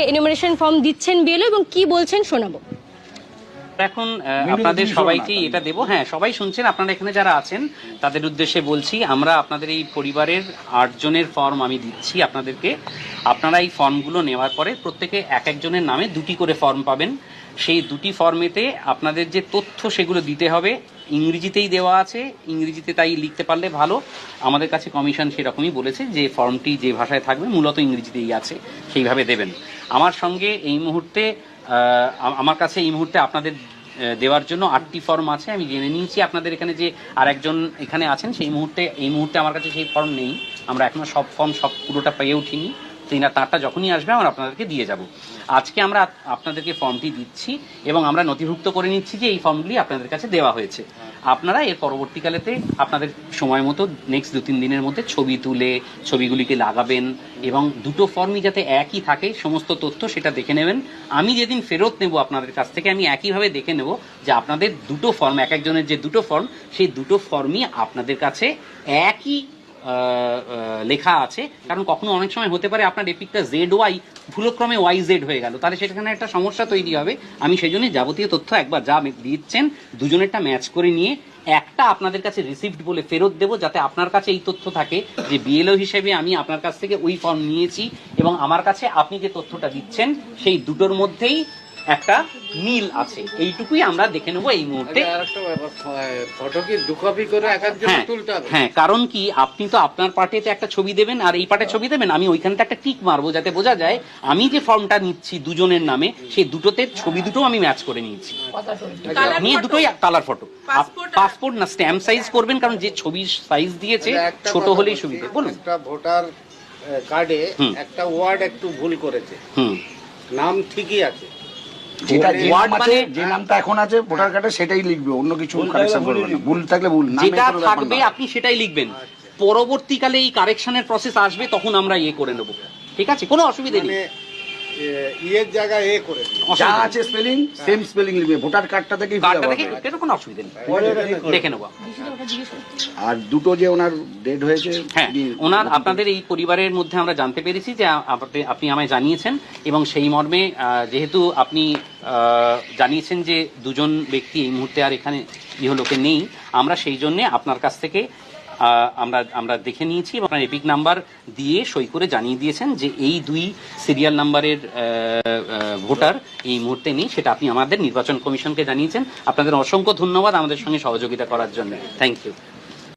Enumeration form দিচ্ছেন BLO এবং কি বলছেন শোনাবো। এখন আপনাদের সবাইকেই এটা দেব। হ্যাঁ, সবাই শুনছেন, আপনারা এখানে যারা আছেন তাদের উদ্দেশ্যে বলছি, আমরা আপনাদের এই পরিবারের 8 জনের ফর্ম আমি দিচ্ছি আপনাদেরকে। আপনারা এই ফর্মগুলো নেওয়ার পরে প্রত্যেকে এক একজনের নামে 2টি করে ফর্ম পাবেন। সেই 2টি ফর্মেতে আপনাদের যে তথ্য সেগুলো দিতে হবে, ইংরেজিতেই দেওয়া আছে, ইংরেজিতে তাই লিখতে পারলে ভালো। আমাদের কাছে কমিশন সেরকমই বলেছে যে ফর্মটি যে ভাষায় থাকবে মূলত ইংরেজিতেই আছে, সেইভাবে দেবেন। আমার সঙ্গে এই মুহূর্তে আমার কাছে এই মুহূর্তে আপনাদের দেওয়ার জন্য 8টি ফর্ম আছে। আমি জেনে নিয়েছি আপনাদের এখানে যে আরেকজন এখানে আছেন, এই মুহূর্তে আমার কাছে সেই ফর্ম নেই। আমরা এখনো সব ফর্ম পুরোটা পেয়ে উঠিনি। তারটা যখনই আসবে আমরা আপনাদেরকে দিয়ে যাব। আজকে আমরা আপনাদেরকে ফর্মটি দিচ্ছি এবং আমরা নথিভুক্ত করে নিচ্ছি যে এই ফর্মগুলি আপনাদের কাছে দেওয়া হয়েছে। আপনারা এর পরবর্তীকালেতে আপনাদের সময় মতো নেক্সট 2-3 দিনের মধ্যে ছবি তুলে ছবিগুলিকে লাগাবেন এবং দুটো ফর্মই যাতে একই থাকে সমস্ত তথ্য সেটা দেখে নেবেন। আমি যেদিন ফেরত নেব আপনাদের কাছ থেকে আমি একইভাবে দেখে নেব যে আপনাদের দুটো ফর্ম, এক একজনের যে দুটো ফর্ম সেই দুটো ফর্মই আপনাদের কাছে একই লেখা আছে। কারণ কখনো অনেক সময় হতে পারে আপনার এপিকটা ZY ভুলক্রমে YZ হয়ে গেল, তাহলে সেখানে একটা সমস্যা তৈরি হবে। আমি সেই জন্য যাবতীয় তথ্য একবার যা দিচ্ছেন দুজনেরটা ম্যাচ করে নিয়ে একটা আপনাদের কাছে রিসিভড বলে ফেরত দেবো, যাতে আপনার কাছে এই তথ্য থাকে যে বিএলও হিসেবে আমি আপনার কাছ থেকে ওই ফর্ম নিয়েছি এবং আমার কাছে আপনি যে তথ্যটা দিচ্ছেন সেই দুটোর মধ্যেই একটা মিল আছে। এইটুকুই আমরা দেখে নেবো এই মুহূর্তে। হ্যাঁ, কারণ কি আপনি তো আপনার পার্টেতে একটা ছবি দেবেন আর এই পার্টে ছবি দেবেন, আমি ওইখানটা একটা টিক মারবো যাতে বোঝা যায় আমি যে ফর্মটা নিচ্ছি দুজনের নামে সেই দুটোতে ছবি দুটো আমি ম্যাচ করে নিয়েছি। নিয়ে দুটোই কালার ফটো। পাসপোর্ট না, স্ট্যাম্প সাইজ করবেন, কারণ যে ছবির সাইজ দিয়েছে ছোট হলেই সুবিধা। বলুন। একটা ভোটার কার্ডে একটা ওয়ার্ড একটু ভুল করেছে, নাম ঠিকই আছে, যেটা যে নামটা এখন আছে ভোটার কার্ডে সেটাই লিখবে, অন্য কিছু কারেকশন করবে না। ভুল থাকলে ভুল, যেটা থাকবে আপনি সেটাই লিখবেন। পরবর্তীকালে এই কারেকশনের প্রসেস আসবে তখন আমরা করে নেব। ঠিক আছে, কোনো অসুবিধা নেই। ইয়ের জায়গায় করে যা আছে স্পেলিং সেম স্পেলিং লিখবে, ভোটার কার্ডটা থেকেই কোনো অসুবিধা নেই, দেখে নেব। আর দুটো যে ওনার ডেড হয়েছে, হ্যাঁ, ওনার আপনাদের এই পরিবারের মধ্যে আমরা জানতে পেরেছি যে আপনি আমায় জানিয়েছেন এবং সেই মর্মে যেহেতু আপনি জানিয়েছেন যে দুজন ব্যক্তি এই মুহূর্তে আর এখানে ইহলোকে নেই, আমরা সেই জন্যে আপনার কাছ থেকে আমরা দেখে নিয়েছি এবং আপনার এপিক নাম্বার দিয়ে সই করে জানিয়ে দিয়েছেন যে এই 2 সিরিয়াল নাম্বারের ভোটার এই মুহূর্তে নেই। সেটা আপনি আমাদের নির্বাচন কমিশনকে জানিয়েছেন। আপনাদের অসংখ্য ধন্যবাদ আমাদের সঙ্গে সহযোগিতা করার জন্য। Thank you.